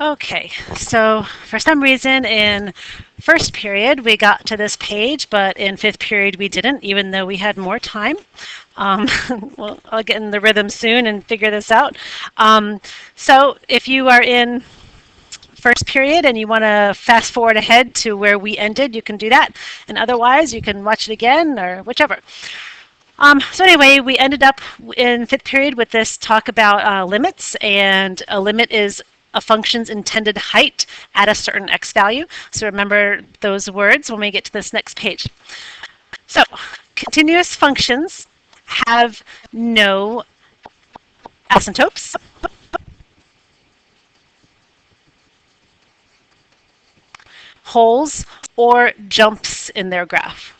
Okay, so for some reason in first period we got to this page, but in fifth period we didn't, even though we had more time. Um, well, I'll get in the rhythm soon and figure this out. So if you are in first period and you want to fast forward ahead to where we ended, you can do that. And otherwise, you can watch it again or whichever. So anyway, we ended up in fifth period with this talk about limits, and a limit is a function's intended height at a certain x value. So remember those words when we get to this next page. So continuous functions have no asymptotes. Holes or jumps in their graph.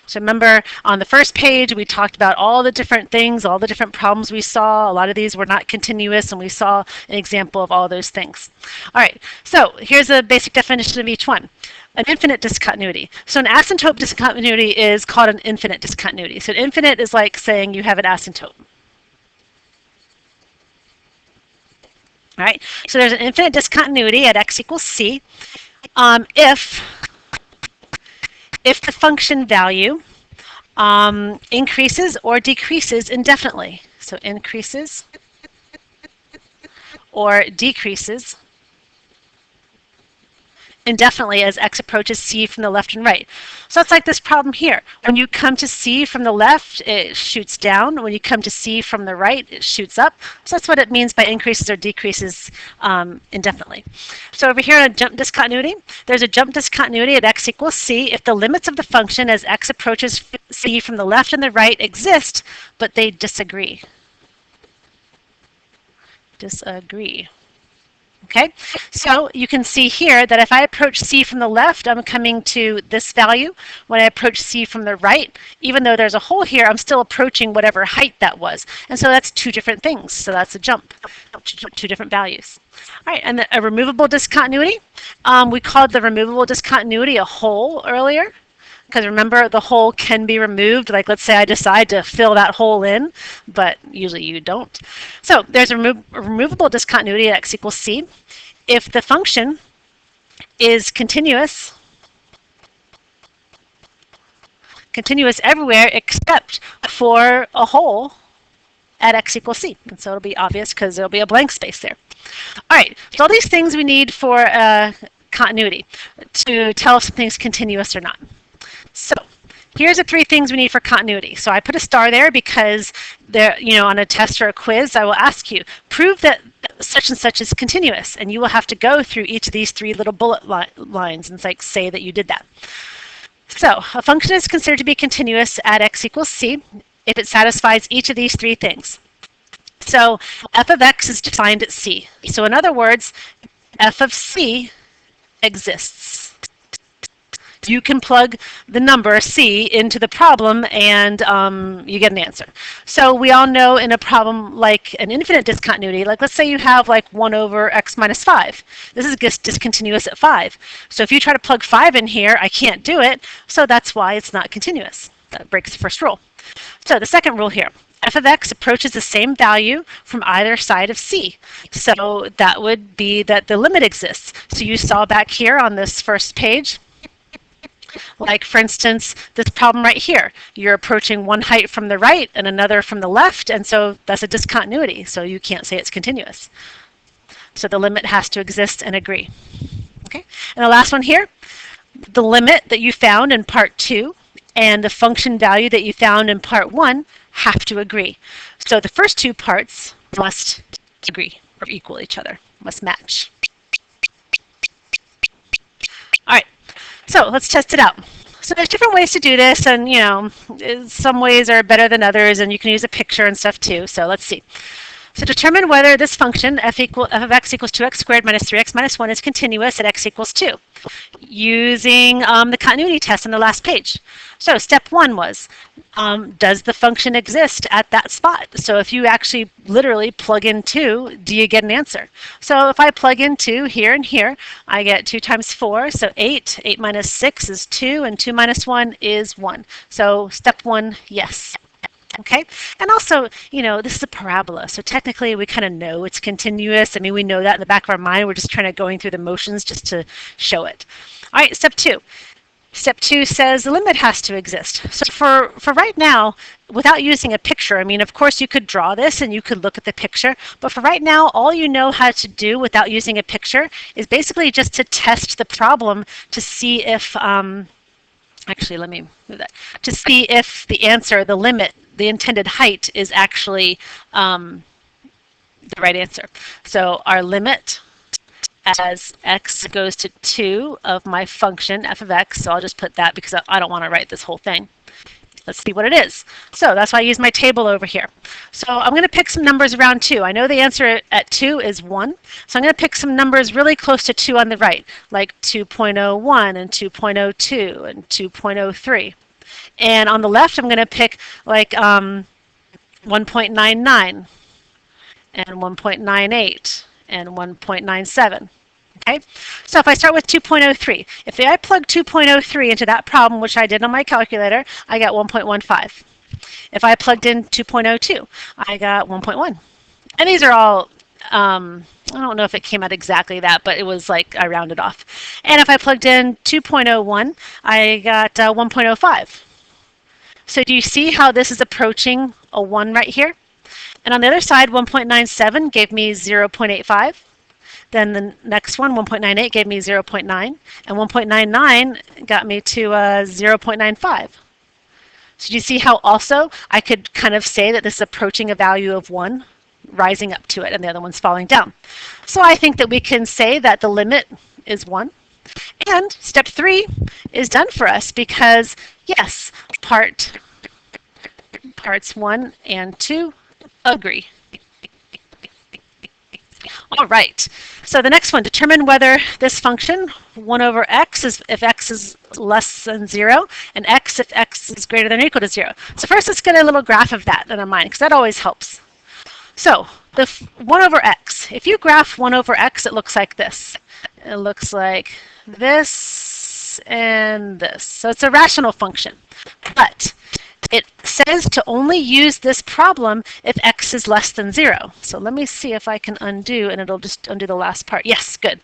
So remember on the first page we talked about all the different things, all the different problems we saw. A lot of these were not continuous, and we saw an example of all those things. All right, so here's a basic definition of each one. An infinite discontinuity. So an asymptote discontinuity is called an infinite discontinuity. So an infinite is like saying you have an asymptote. All right, so there's an infinite discontinuity at x equals c if the function value increases or decreases indefinitely. So increases or decreases indefinitely as x approaches c from the left and right. So it's like this problem here. When you come to c from the left, it shoots down. When you come to c from the right, it shoots up. So that's what it means by increases or decreases indefinitely. So over here in a jump discontinuity, there's a jump discontinuity at x equals c if the limits of the function as x approaches c from the left and the right exist, but they disagree. Disagree. Okay, so you can see here that if I approach c from the left, I'm coming to this value. When I approach c from the right, even though there's a hole here, I'm still approaching whatever height that was. And so that's two different things. So that's a jump, two different values. All right, and a removable discontinuity. We called the removable discontinuity a hole earlier. Because remember, the hole can be removed. Like, let's say I decide to fill that hole in, but usually you don't. So there's a removable discontinuity at x equals c if the function is continuous everywhere except for a hole at x equals c. And so it'll be obvious because there'll be a blank space there. All right, so all these things we need for continuity to tell if something's continuous or not. So here's the three things we need for continuity. So I put a star there because there, on a test or a quiz, I will ask you, prove that such and such is continuous. And you will have to go through each of these three little bullet lines and say that you did that. So a function is considered to be continuous at x equals c if it satisfies each of these three things. So f of x is defined at c. So in other words, f of c exists. You can plug the number c into the problem and you get an answer. So we all know in a problem like an infinite discontinuity, like let's say you have like 1 over x minus 5. This is discontinuous at 5. So if you try to plug 5 in here, I can't do it. So that's why it's not continuous. That breaks the first rule. So the second rule here. F of x approaches the same value from either side of c. So that would be that the limit exists. So you saw back here on this first page, like, for instance, this problem right here. You're approaching one height from the right and another from the left, and so that's a discontinuity, so you can't say it's continuous. So the limit has to exist and agree. Okay, and the last one here, the limit that you found in part 2 and the function value that you found in part 1 have to agree. So the first two parts must agree or equal each other, must match. All right. So let's test it out. So there's different ways to do this, and some ways are better than others, and you can use a picture and stuff too. So let's see. So determine whether this function f of x equals 2x squared minus 3x minus 1 is continuous at x equals 2 using the continuity test on the last page. So step 1 was, does the function exist at that spot? So if you actually literally plug in 2, do you get an answer? So if I plug in 2 here and here, I get 2 times 4, so 8. 8 minus 6 is 2, and 2 minus 1 is 1. So step 1, yes. Okay, and also, this is a parabola, so technically we kind of know it's continuous. I mean, we know that in the back of our mind. We're just trying to going through the motions just to show it. All right, step two. Step two says the limit has to exist. So for right now, without using a picture, I mean, of course you could draw this and you could look at the picture, but for right now, all you know how to do without using a picture is basically just to test the problem to see if, actually, let me move that, to see if the answer, the limit, the intended height is actually the right answer. So our limit as x goes to 2 of my function f of x, so I'll just put that because I don't want to write this whole thing. Let's see what it is. So that's why I use my table over here. So I'm going to pick some numbers around 2. I know the answer at 2 is 1. So I'm going to pick some numbers really close to 2 on the right, like 2.01 and 2.02 and 2.03. And on the left, I'm going to pick like 1.99 and 1.98 and 1.97. Okay, so if I start with 2.03, if I plug 2.03 into that problem, which I did on my calculator, I got 1.15. If I plugged in 2.02, I got 1.1. And these are all, I don't know if it came out exactly that, but it was like I rounded off. And if I plugged in 2.01, I got 1.05. So do you see how this is approaching a 1 right here? And on the other side, 1.97 gave me 0.85. Then the next one, 1.98, gave me 0.9. And 1.99 got me to 0.95. So do you see how also I could kind of say that this is approaching a value of 1, rising up to it, and the other one's falling down. So I think that we can say that the limit is 1. And step 3 is done for us because, yes, parts 1 and 2 agree. All right, so the next one, determine whether this function, 1 over x, is if x is less than 0, and x if x is greater than or equal to 0. So first let's get a little graph of that in our mind, because that always helps. So the 1 over x, if you graph 1 over x, it looks like this. It looks like this and this. So it's a rational function, but it says to only use this problem if x is less than 0. So let me see if I can undo, and it'll just undo the last part. Yes, good.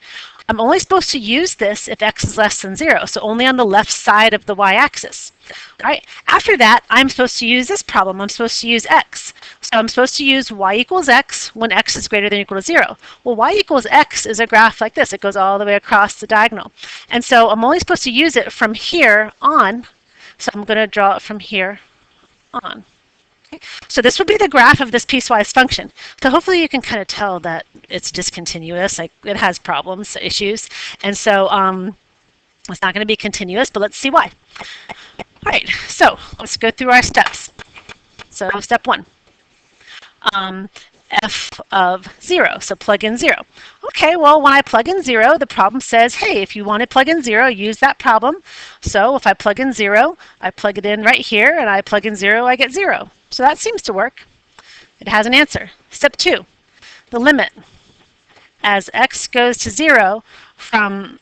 I'm only supposed to use this if x is less than 0, so only on the left side of the y-axis. All right. After that, I'm supposed to use this problem. I'm supposed to use x. So I'm supposed to use y equals x when x is greater than or equal to 0. Well, y equals x is a graph like this. It goes all the way across the diagonal. And so I'm only supposed to use it from here on. So I'm going to draw it from here on. Okay. So this would be the graph of this piecewise function. So hopefully you can kind of tell that it's discontinuous, like it has problems, issues, and so it's not going to be continuous, but let's see why. All right, so let's go through our steps. So step 1, f of 0, so plug in 0. Okay, well, when I plug in 0, the problem says, hey, if you want to plug in 0, use that problem. So if I plug in 0, I plug it in right here, and I plug in 0, I get 0. So that seems to work. It has an answer. Step 2, the limit. As x goes to 0 from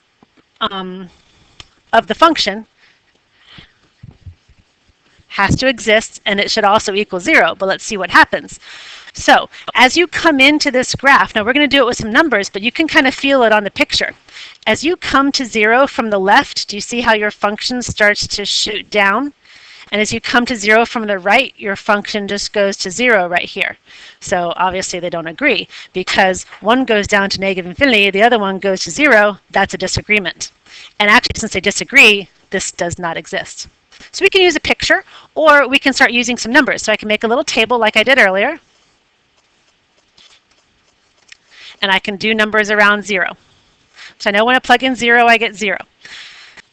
of the function has to exist, and it should also equal 0, but let's see what happens. So as you come into this graph, now we're going to do it with some numbers, but you can kind of feel it on the picture. As you come to 0 from the left, do you see how your function starts to shoot down? And as you come to 0 from the right, your function just goes to 0 right here. So obviously they don't agree, because one goes down to negative infinity, the other one goes to 0. That's a disagreement. And actually, since they disagree, this does not exist. So we can use a picture, or we can start using some numbers. So I can make a little table like I did earlier. And I can do numbers around 0. So I know when I plug in 0, I get 0.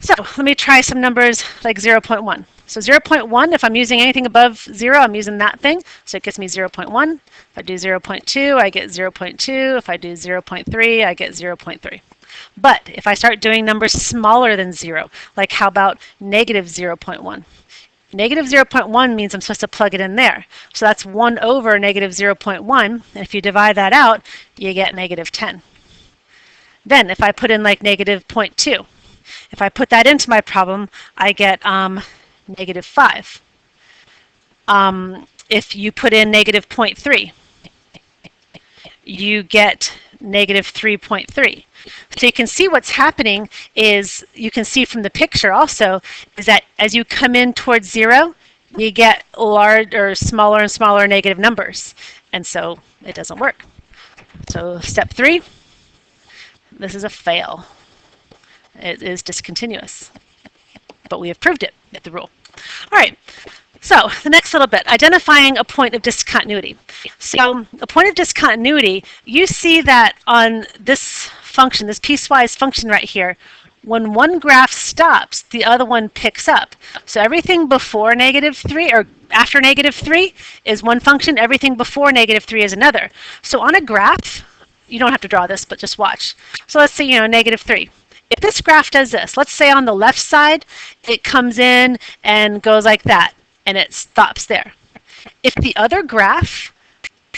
So let me try some numbers like 0.1. So 0.1, if I'm using anything above 0, I'm using that thing. So it gets me 0.1. If I do 0.2, I get 0.2. If I do 0.3, I get 0.3. But if I start doing numbers smaller than 0, like how about negative 0.1? Negative 0.1 means I'm supposed to plug it in there. So that's 1 over negative 0.1. And if you divide that out, you get negative 10. Then if I put in like negative 0.2, if I put that into my problem, I get negative 5. if you put in negative 0.3, you get negative 3.3. So you can see what's happening is, you can see from the picture also, is that as you come in towards 0, you get large or smaller and smaller negative numbers. And so it doesn't work. So step 3, this is a fail. It is discontinuous. But we have proved it with the rule. All right. So the next little bit, identifying a point of discontinuity. So a point of discontinuity, you see that on this function, this piecewise function right here, when one graph stops, the other one picks up. So everything before negative 3 or after negative 3 is one function. Everything before negative 3 is another. So on a graph, you don't have to draw this, but just watch. So let's say, negative 3. If this graph does this, let's say on the left side, it comes in and goes like that, and it stops there. If the other graph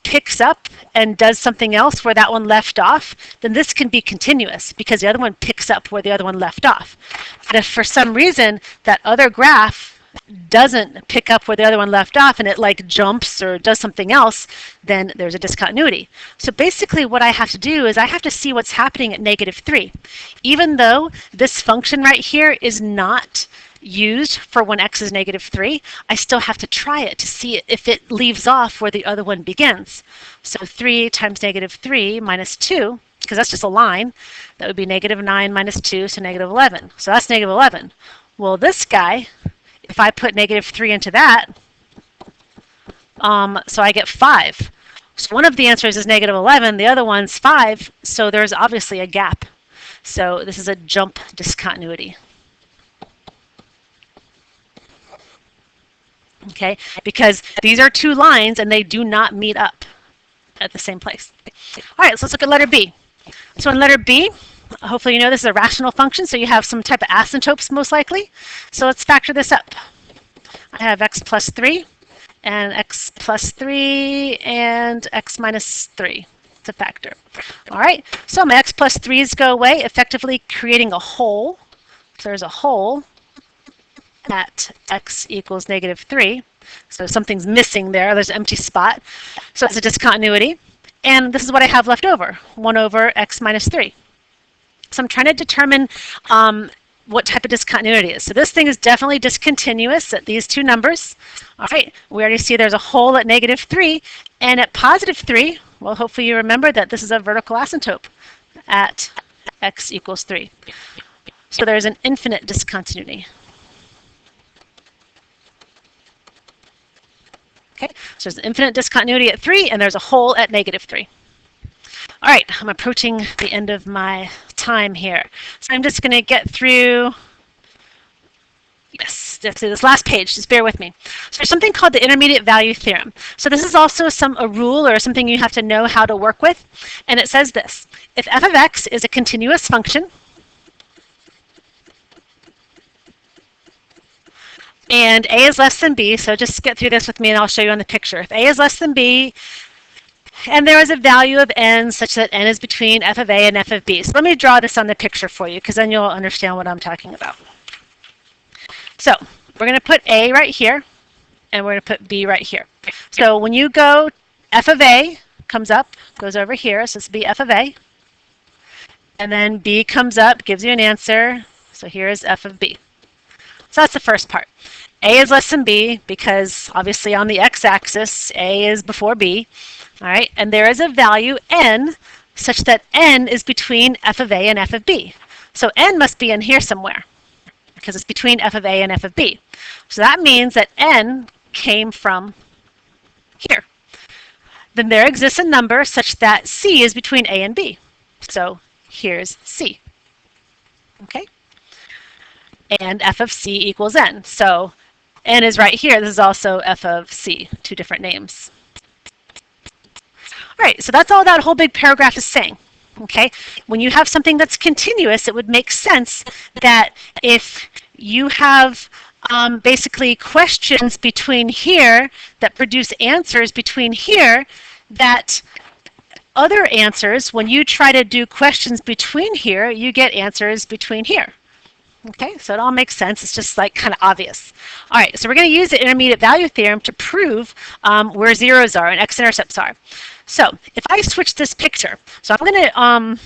picks up and does something else where that one left off, then this can be continuous because the other one picks up where the other one left off. But if for some reason that other graph doesn't pick up where the other one left off and it like jumps or does something else, then there's a discontinuity. So basically what I have to do is I have to see what's happening at negative 3. Even though this function right here is not used for when x is negative 3, I still have to try it to see if it leaves off where the other one begins. So 3 times negative 3 minus 2, because that's just a line, that would be negative 9 minus 2, so negative 11. So that's negative 11. Well, this guy, if I put negative 3 into that, so I get 5. So one of the answers is negative 11, the other one's 5, so there's obviously a gap. So this is a jump discontinuity. Okay, because these are two lines and they do not meet up at the same place. All right, so let's look at letter B. So in letter B, hopefully you know this is a rational function, so you have some type of asymptotes most likely. So let's factor this up. I have x plus 3 and x plus 3 and x minus 3 to factor. All right, so my x plus 3's go away, effectively creating a hole. So there's a hole at x equals negative 3. So something's missing there. There's an empty spot. So it's a discontinuity. And this is what I have left over, 1 over x minus 3. So I'm trying to determine what type of discontinuity it is. So this thing is definitely discontinuous at these two numbers. All right, we already see there's a hole at negative 3. And at positive 3, well, hopefully you remember that this is a vertical asymptote at x equals 3. So there's an infinite discontinuity. Okay, so there's an infinite discontinuity at 3, and there's a hole at negative 3. All right, I'm approaching the end of my time here. So I'm just going to get through, yes, this last page. Just bear with me. So there's something called the intermediate value theorem. So this is also a rule or something you have to know how to work with. And it says this: if f of x is a continuous function, and a is less than b, so just get through this with me and I'll show you on the picture. If a is less than b, and there is a value of n such that n is between f of a and f of b. So let me draw this on the picture for you, because then you'll understand what I'm talking about. So we're going to put a right here, and we're going to put b right here. So when you go, f of a comes up, goes over here, so this will be f of a. And then b comes up, gives you an answer. So here is f of b. So that's the first part. A is less than b because obviously on the x-axis, a is before b. All right, and there is a value n such that n is between f of a and f of b. So n must be in here somewhere because it's between f of a and f of b. So that means that n came from here. Then there exists a number such that c is between a and b. So here's c. Okay? And f of c equals n. So n is right here. This is also f of c, two different names. All right, so that's all that whole big paragraph is saying. Okay, when you have something that's continuous, it would make sense that if you have basically questions between here that produce answers between here, that other answers, when you try to do questions between here, you get answers between here. Okay, so it all makes sense. It's just like kind of obvious. All right, so we're going to use the intermediate value theorem to prove where zeros are and x-intercepts are. So if I switch this picture, so I'm going to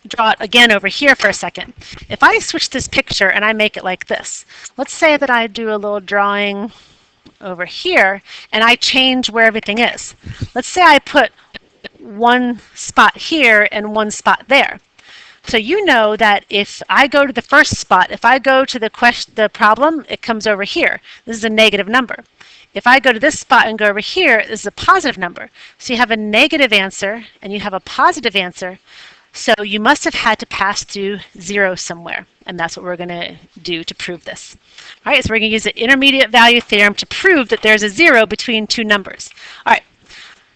draw it again over here for a second. If I switch this picture and I make it like this, let's say that I do a little drawing over here and I change where everything is. Let's say I put one spot here and one spot there. So you know that if I go to the first spot, if I go to the problem, it comes over here. This is a negative number. If I go to this spot and go over here, this is a positive number. So you have a negative answer and you have a positive answer. So you must have had to pass through 0 somewhere. And that's what we're going to do to prove this. All right, so we're going to use the intermediate value theorem to prove that there's a 0 between two numbers. All right.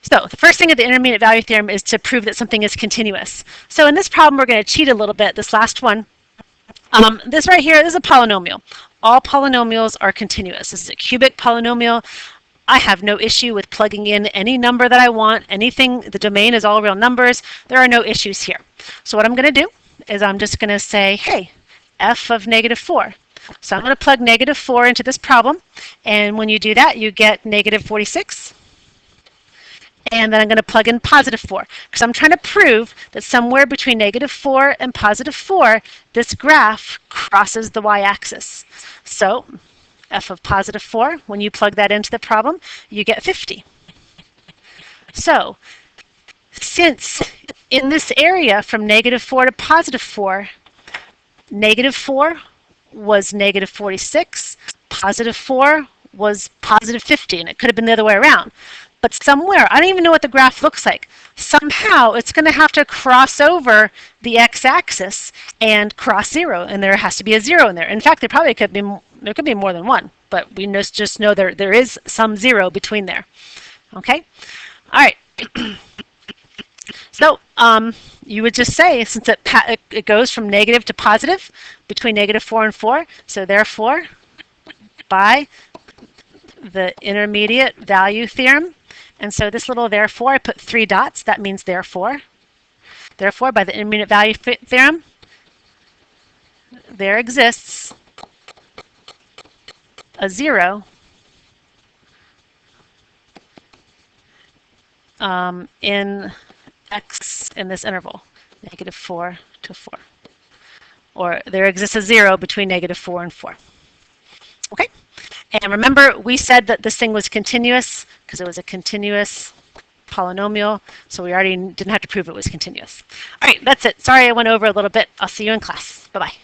So the first thing of the intermediate value theorem is to prove that something is continuous. So in this problem, we're going to cheat a little bit, this last one. This right here, this is a polynomial. All polynomials are continuous. This is a cubic polynomial. I have no issue with plugging in any number that I want. Anything, the domain is all real numbers. There are no issues here. So what I'm going to do is I'm just going to say, hey, f of negative 4. So I'm going to plug negative 4 into this problem. And when you do that, you get negative 46. And then I'm going to plug in positive 4 because I'm trying to prove that somewhere between negative 4 and positive 4, this graph crosses the y-axis. So f of positive 4, when you plug that into the problem, you get 50. So since in this area from negative 4 to positive 4, negative 4 was negative 46, positive 4 was positive 50, and it could have been the other way around. But somewhere, I don't even know what the graph looks like. Somehow, it's going to have to cross over the x-axis and cross 0, and there has to be a 0 in there. In fact, there could be more than one, but we just know there is some 0 between there. Okay? All right. So you would just say, since it goes from negative to positive between negative 4 and 4, so therefore, by the intermediate value theorem, and so this little therefore, I put 3 dots. That means therefore. Therefore, by the intermediate value theorem, there exists a 0 in x in this interval, negative 4 to 4. Or there exists a 0 between negative 4 and 4. Okay? And remember, we said that this thing was continuous because it was a continuous polynomial, so we already didn't have to prove it was continuous. All right, that's it. Sorry I went over a little bit. I'll see you in class. Bye-bye.